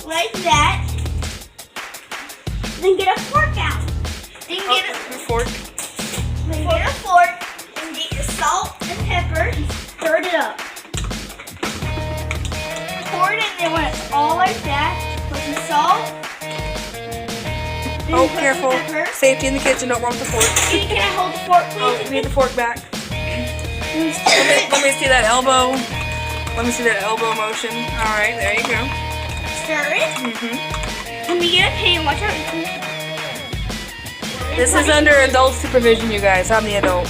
like that. Then get a fork out. Then get a fork. Then get a fork and get your salt and pepper and stir it up. Pour it in there when it's all like that. Put some salt. Oh, careful. Safety in the kitchen. Don't run with the fork. Can I hold the fork, please? Oh, need the fork back. Let me see that elbow. Let me see that elbow motion. All right, there you go. Stir it. Let me get a pan. Watch out. This is under adult supervision, you guys. I'm the adult.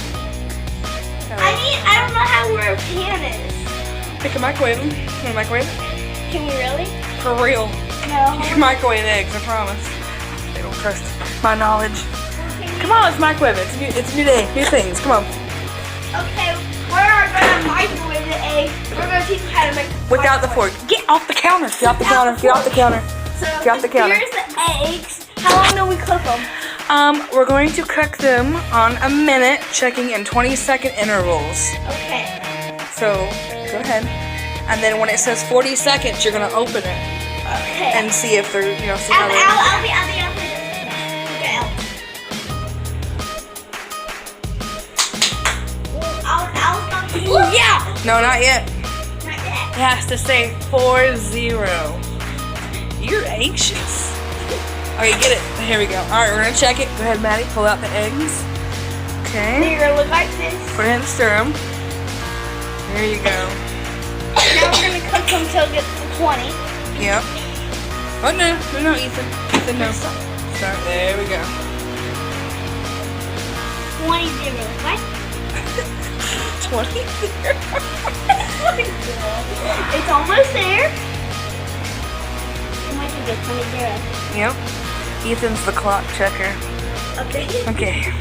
I don't know how where a pan is. Pick a microwave. Can we microwave? Can we really? For real. No. You can microwave eggs, I promise. They don't trust my knowledge. Come on, let's microwave it. It's a new day, new things. Come on. Okay, we're gonna microwave the egg. We're gonna teach you how to make the Without the fork. Get off the counter. Get off the counter. Get off the counter. So Get off the counter. here's the eggs. How long do we cook them? We're going to cook them on a minute, checking in 20-second intervals. Okay. So, go ahead. And then when it says 40 seconds, you're gonna open it Okay. and see if they're, see how they're. I'll be okay. Yeah. No, not yet. Not yet. It has to say 4-0. You're anxious. Okay, get it. Here we go. All right, we're gonna check it. Go ahead, Maddie. Pull out the eggs. Okay. They're gonna look like this. Put it in and stir them. There you go. Now we're gonna cook them till it gets to 20. Yep. Oh no, Ethan. Ethan, no. Start. There we go. 20-0. What? 20. It's almost there. It might be 20-0. Yep. Ethan's the clock checker. Okay. Okay.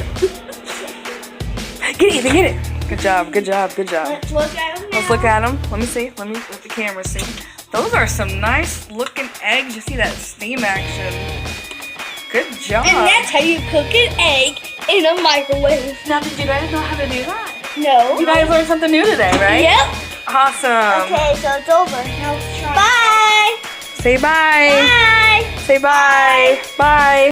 Get it, Ethan, get it. Good job, good job, good job. Let's look at them now. Let's look at them. Let me see. Let the camera see. Those are some nice looking eggs. You see that steam action. Good job. And that's how you cook an egg in a microwave. Now, did you guys know how to do that? No. You guys learned something new today, right? Yep. Awesome. Okay, so it's over. Now let's try. Bye. Say bye. Bye. Say bye. Bye.